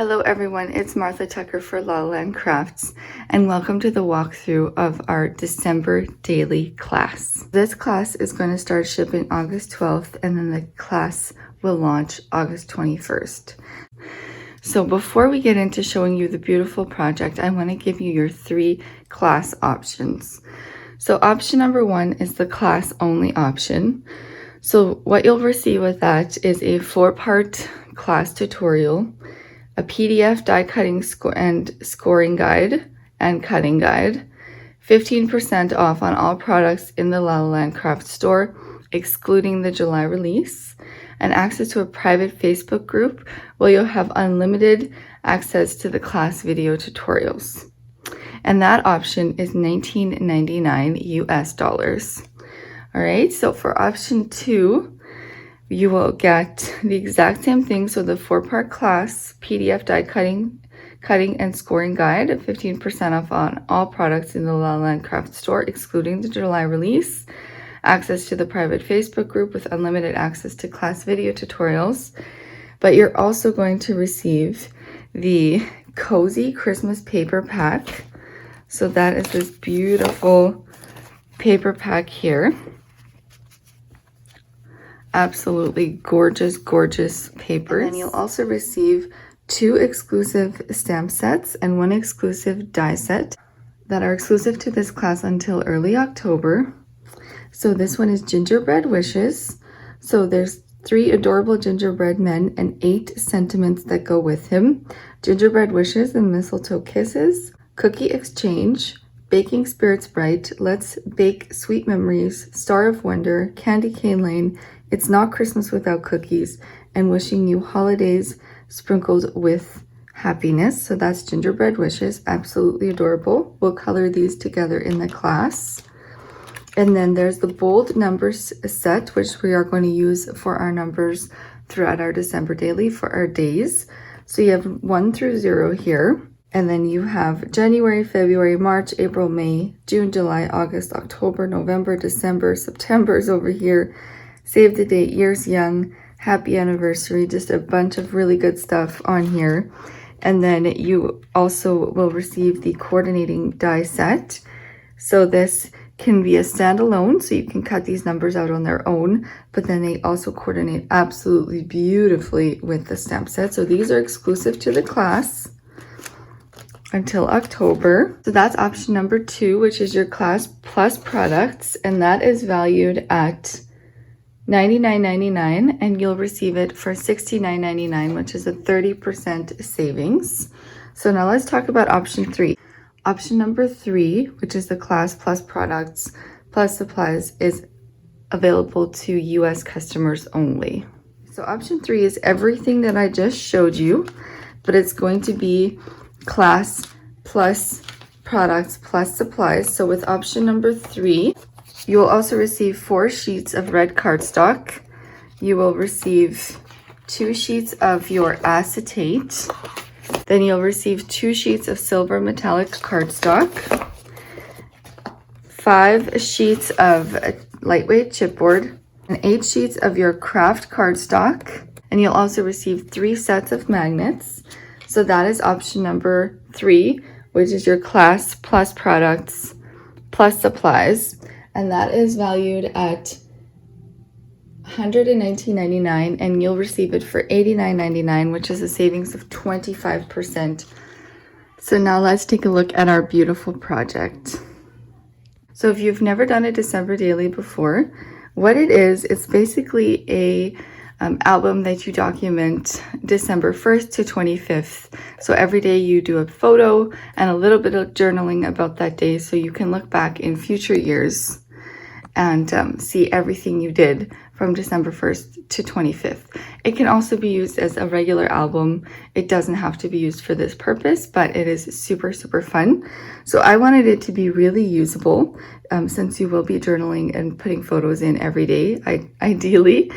Hello everyone, it's Martha Tucker for La La Land Crafts and welcome to the walkthrough of our December daily class. This class is going to start shipping August 12th and then the class will launch August 21st. So before we get into showing you the beautiful project, I want to give you your 3 class options. So option number 1 is the class only option. So what you'll receive with that is a 4-part class tutorial, a PDF die cutting and scoring guide and cutting guide, 15% off on all products in the La La Land Craft store, excluding the July release, and access to a private Facebook group where you'll have unlimited access to the class video tutorials. And that option is $19.99 US. All right, so for option 2, you will get the exact same thing. So the 4-part class, PDF die cutting and scoring guide, 15% off on all products in the La La Land Craft store, excluding the July release, access to the private Facebook group with unlimited access to class video tutorials. But you're also going to receive the cozy Christmas paper pack. So that is this beautiful paper pack here. Absolutely gorgeous, gorgeous papers. And then you'll also receive 2 exclusive stamp sets and 1 exclusive die set that are exclusive to this class until early October. So this one is Gingerbread Wishes. So there's 3 adorable gingerbread men and 8 sentiments that go with him. Gingerbread Wishes and Mistletoe Kisses, Cookie Exchange, Baking Spirits Bright, Let's Bake Sweet Memories, Star of Wonder, Candy Cane Lane, It's Not Christmas Without Cookies, and Wishing You Holidays Sprinkled with Happiness. So that's Gingerbread Wishes, absolutely adorable. We'll color these together in the class. And then there's the bold numbers set, which we are going to use for our numbers throughout our December daily for our days. So you have 1 through 0 here. And then you have January, February, March, April, May, June, July, August, October, November, December, September is over here. Save the date, years young, happy anniversary, just a bunch of really good stuff on here. And then you also will receive the coordinating die set. So this can be a standalone, so you can cut these numbers out on their own, but then they also coordinate absolutely beautifully with the stamp set. So these are exclusive to the class until October. So that's option number 2, which is your class plus products, and that is valued at $99.99, and you'll receive it for $69.99, which is a 30% savings. So now let's talk about option 3. Option number 3, which is the class plus products plus supplies, is available to US customers only. So option 3 is everything that I just showed you, but it's going to be class plus products plus supplies. So with option number 3, you will also receive 4 sheets of red cardstock. You will receive 2 sheets of your acetate. Then you'll receive 2 sheets of silver metallic cardstock, 5 sheets of lightweight chipboard, and 8 sheets of your craft cardstock. And you'll also receive 3 sets of magnets. So that is option number 3, which is your class plus products plus supplies. And that is valued at $119.99, and you'll receive it for $89.99, which is a savings of 25%. So now let's take a look at our beautiful project. So if you've never done a December daily before, what it is, it's basically a album that you document December 1st to 25th. So every day you do a photo and a little bit of journaling about that day, so you can look back in future years and see everything you did from December 1st to 25th. It can also be used as a regular album. It doesn't have to be used for this purpose, but it is super, super fun. So I wanted it to be really usable since you will be journaling and putting photos in every day, ideally.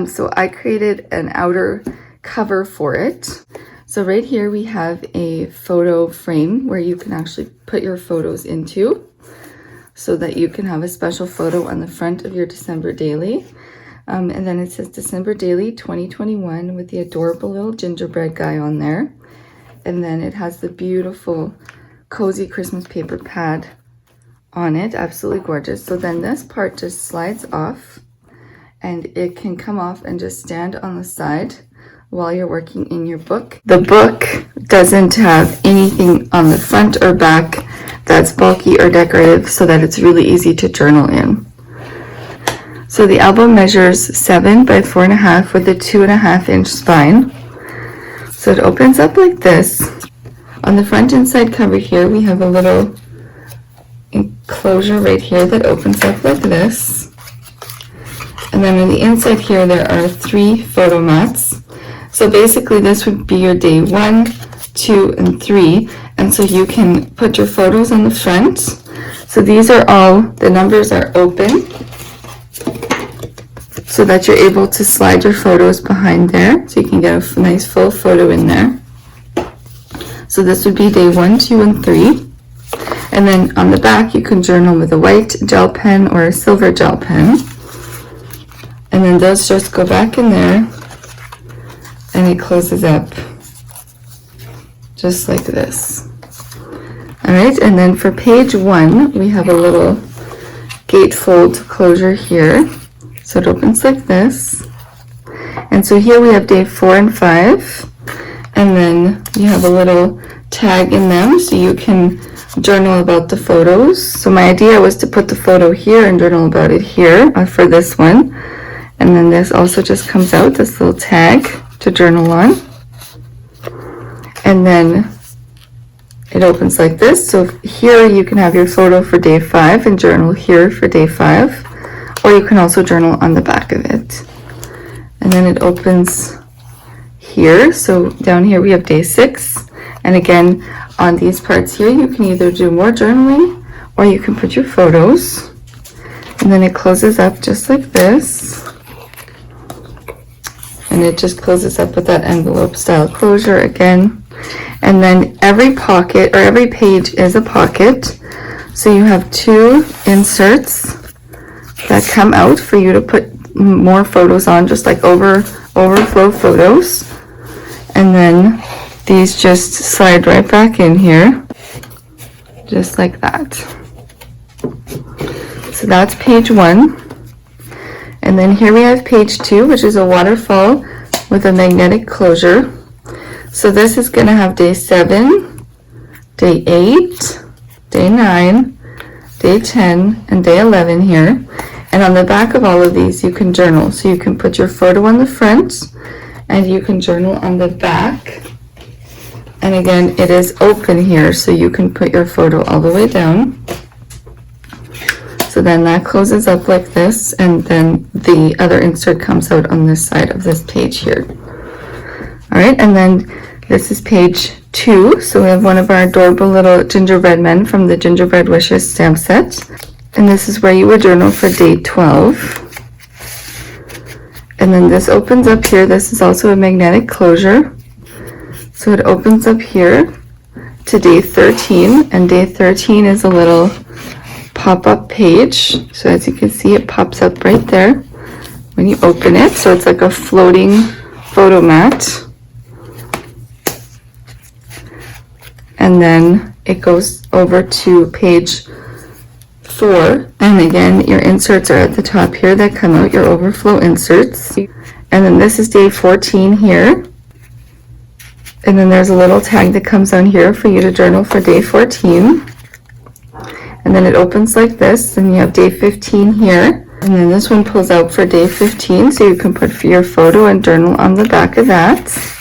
So I created an outer cover for it. So right here we have a photo frame where you can actually put your photos into, so that you can have a special photo on the front of your December daily. And then it says December Daily 2021 with the adorable little gingerbread guy on there. And then it has the beautiful cozy Christmas paper pad on it. Absolutely gorgeous. So then this part just slides off, and it can come off and just stand on the side while you're working in your book. The book doesn't have anything on the front or back that's bulky or decorative, so that it's really easy to journal in. So the album measures 7 by 4.5 with a 2.5-inch spine. So it opens up like this. On the front inside cover here, we have a little enclosure right here that opens up like this. And then on the inside here, there are 3 photo mats. So basically this would be your day 1, 2, and 3. And so you can put your photos on the front. So these are all, the numbers are open, so that you're able to slide your photos behind there. So you can get a nice full photo in there. So this would be day 1, 2, and 3. And then on the back, you can journal with a white gel pen or a silver gel pen. And then those just go back in there, and it closes up just like this. All right, and then for page 1, we have a little gatefold closure here. So it opens like this. And so here we have day 4 and 5. And then you have a little tag in them, so you can journal about the photos. So my idea was to put the photo here and journal about it here for this one. And then this also just comes out, this little tag to journal on. And then it opens like this. So here you can have your photo for day 5 and journal here for day 5. Or you can also journal on the back of it. And then it opens here. So down here we have day 6. And again, on these parts here, you can either do more journaling or you can put your photos. And then it closes up just like this. And it just closes up with that envelope style closure again. And then every pocket or every page is a pocket. So you have 2 inserts that come out for you to put more photos on, just like overflow photos. And then these just slide right back in here, just like that. So that's page 1. And then here we have page 2, which is a waterfall with a magnetic closure. So this is going to have day 7, day 8, day 9, day 10, and day 11 here. And on the back of all of these, you can journal. So you can put your photo on the front, and you can journal on the back. And again, it is open here, so you can put your photo all the way down. So then that closes up like this, and then the other insert comes out on this side of this page here. All right, and then this is page 2. So we have one of our adorable little gingerbread men from the Gingerbread Wishes stamp set. And this is where you would journal for day 12. And then this opens up here. This is also a magnetic closure. So it opens up here to day 13. And day 13 is a little pop-up page. So as you can see, it pops up right there when you open it. So it's like a floating photo mat. And then it goes over to page 4. And again, your inserts are at the top here that come out, your overflow inserts. And then this is day 14 here. And then there's a little tag that comes on here for you to journal for day 14. And then it opens like this, and you have day 15 here. And then this one pulls out for day 15, so you can put your photo and journal on the back of that.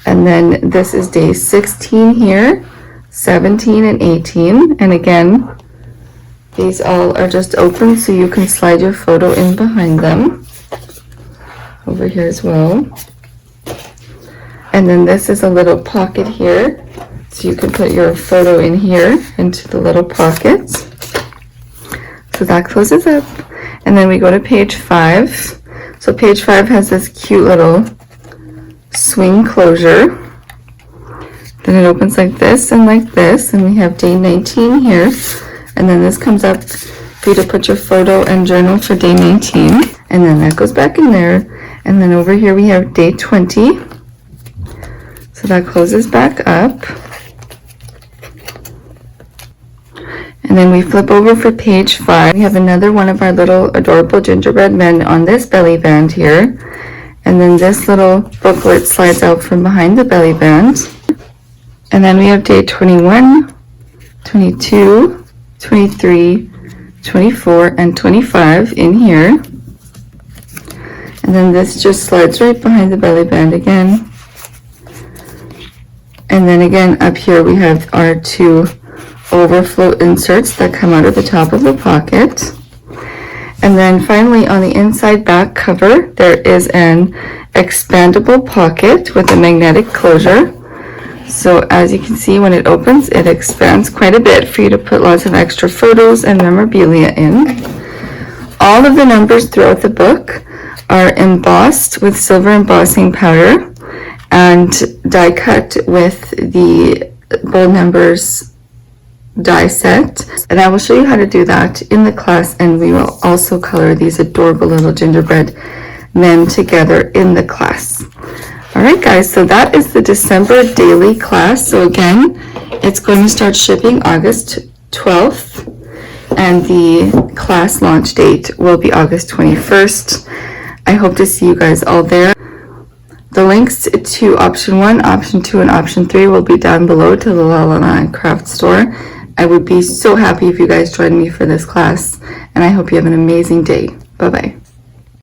And then this is day 16 here, 17 and 18. And again, these all are just open, so you can slide your photo in behind them. Over here as well. And then this is a little pocket here. So you can put your photo in here into the little pocket. So that closes up. And then we go to page 5. So page 5 has this cute little swing closure. Then it opens like this and like this. And we have day 19 here. And then this comes up for you to put your photo and journal for day 19. And then that goes back in there. And then over here we have day 20. So that closes back up. And then we flip over for page 5. We have another one of our little adorable gingerbread men on this belly band here. And then this little booklet slides out from behind the belly band. And then we have day 21, 22, 23, 24, and 25 in here. And then this just slides right behind the belly band again. And then again up here we have our 2 overflow inserts that come out of the top of the pocket. And then finally on the inside back cover there is an expandable pocket with a magnetic closure. So as you can see, when it opens it expands quite a bit for you to put lots of extra photos and memorabilia in. All of the numbers throughout the book are embossed with silver embossing powder and die cut with the bold numbers die set, and I will show you how to do that in the class, and we will also color these adorable little gingerbread men together in the class. Alright guys, so that is the December daily class. So again, it's going to start shipping August 12th, and the class launch date will be August 21st. I hope to see you guys all there. The links to option 1, option 2, and option 3 will be down below to the La La Land Craft Store. I would be so happy if you guys join me for this class, and I hope you have an amazing day. Bye-bye.